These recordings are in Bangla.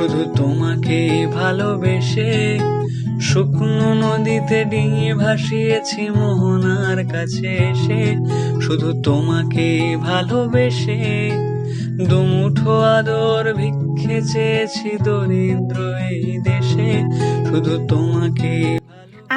শুধু তোমাকে ভালোবেসে শুকনো নদীতে ডিঙি ভাসিয়েছি মোহনার কাছে এসে, শুধু তোমাকে ভালোবেসে দুমুঠো আদর ভিক্ষে চেয়েছি দরিদ্র এই দেশে, শুধু তোমাকে।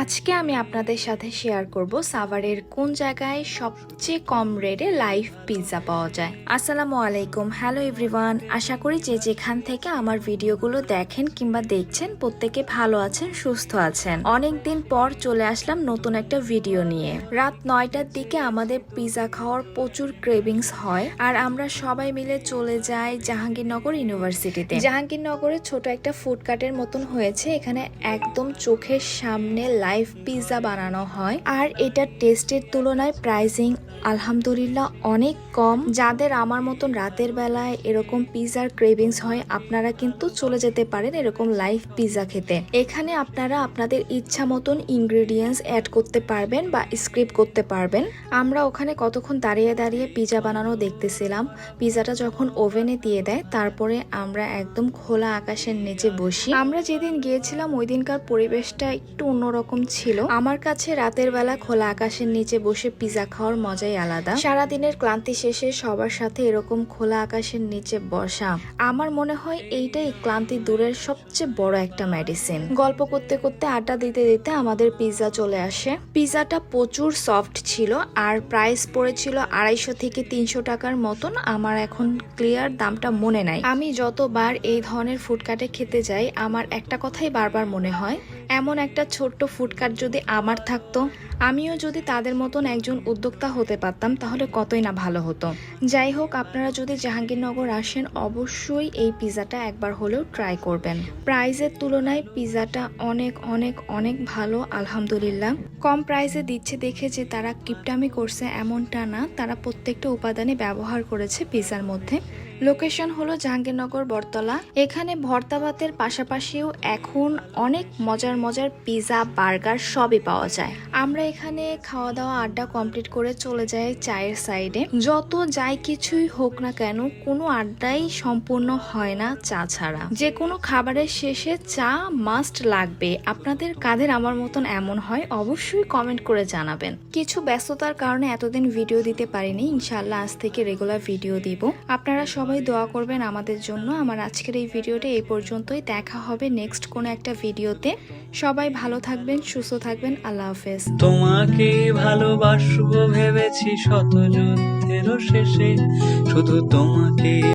আজকে আমি আপনাদের সাথে শেয়ার করব সাভারের কোন জায়গায় সবচেয়ে কম রেটে লাইভ পিৎজা পাওয়া যায়। আসসালামু আলাইকুম, হ্যালো এভরিওয়ান। আশা করি যে যেখান থেকে আমার ভিডিওগুলো দেখেন কিংবা দেখছেন প্রত্যেকে ভালো আছেন, সুস্থ আছেন। অনেকদিন পর চলে আসলাম নতুন একটা ভিডিও নিয়ে। রাত 9টার দিকে আমাদের পিৎজা খাওয়ার প্রচুর ক্রেভিংস হয়, আর আমরা সবাই মিলে চলে যাই জাহাঙ্গীরনগর ইউনিভার্সিটিতে। জাহাঙ্গীরনগরে ছোট একটা ফুডকার্টের মতন হয়েছে, এখানে একদম চোখের সামনে লাইভ পিৎজা বানানো হয়, আর এটা টেস্টের তুলনায় প্রাইসিং আলহামদুলিল্লাহ অনেক কম। যাদের আমার মতন রাতের বেলায় এরকম পিৎজার ক্রেভিংস হয়, আপনারা কিন্তু চলে যেতে পারেন এরকম লাইভ পিৎজা খেতে। এখানে আপনারা আপনাদের ইচ্ছা মতন ইনগ্রেডিয়েন্টস অ্যাড করতে পারবেন বা স্ক্রিপ্ট করতে পারবেন। আমরা ওখানে কতক্ষণ দাঁড়িয়ে দাঁড়িয়ে পিৎজা বানানো দেখতেছিলাম। পিৎজাটা যখন ওভেনে দিয়ে দেয়, তারপরে আমরা একদম খোলা আকাশের নিচে বসি। আমরা যেদিন গিয়েছিলাম ওই দিনকার পরিবেশটা একটু অন্যরকম ছিল। আমার কাছে রাতের বেলা খোলা আকাশের নিচে বসে পিৎজা খাওয়ার মজাই আলাদা। সারাদিনের ক্লান্তি শেষে সবার সাথে এরকম খোলা আকাশের নিচে বসা, আমার মনে হয় এইটাই ক্লান্তি দূরের সবচেয়ে বড় একটা মেডিসিন। গল্প করতে করতে আড্ডা দিতে দিতে আমাদের পিৎজা চলে আসে। পিৎজাটা প্রচুর সফট ছিল, আর প্রাইস পড়েছিল 250 থেকে 300 টাকার মতন। আমার এখন ক্লিয়ার দামটা মনে নাই। আমি যতবার এই ধরনের ফুডকার্টে খেতে যাই, আমার একটা কথাই বারবার মনে হয়, এমন একটা ছোট্ট ফুডকার্ট যদি আমার থাকতো, আমিও যদি তাদের মতন একজন উদ্যোক্তা হতে পারতাম, তাহলে কতই না ভালো হতো। যাই হোক, আপনারা যদি জাহাঙ্গীরনগর আসেন, অবশ্যই এই পিৎজাটা একবার হলেও ট্রাই করবেন। প্রাইসের তুলনায় পিৎজাটা অনেক অনেক অনেক ভালো আলহামদুলিল্লাহ। কম প্রাইসে দিচ্ছে দেখে যে তারা কিপটামি করছে এমনটা না, তারা প্রত্যেকটা উপাদানই ব্যবহার করেছে পিৎজার মধ্যে। লোকেশন হলো জাহাঙ্গীরনগর বটতলা। এখানে ভর্তা ভাতের পাশাপাশিও এখন অনেক মজার মজার পিৎজা, বার্গার সবই পাওয়া যায়। আমরা এখানে খাওয়া দাওয়া আড্ডা কমপ্লিট করে চলে যাই চায়ের সাইডে। যত যাই কিছুই হোক না কেন, কোনো আড্ডাই সম্পূর্ণ হয় না চা ছাড়া। যে কোনো খাবারের শেষে চা মাস্ট লাগবে। আপনাদের কাদের আমার মতন এমন হয়, অবশ্যই কমেন্ট করে জানাবেন। কিছু ব্যস্ততার কারণে এতদিন ভিডিও দিতে পারিনি, ইনশাল্লাহ আজ থেকে রেগুলার ভিডিও দিব। আপনারা সবাই দোয়া করবেন আমাদের জন্য। আমার আজকের এই ভিডিওটা এই পর্যন্তই। দেখা হবে নেক্সট কোনো একটা ভিডিওতে। সবাই ভালো থাকবেন, সুস্থ থাকবেন। আল্লাহ হাফেজ। তোমাকে ভালোবাসবো ভেবেছি শত যুদ্ধেরও শেষে, শুধু তোমাকে।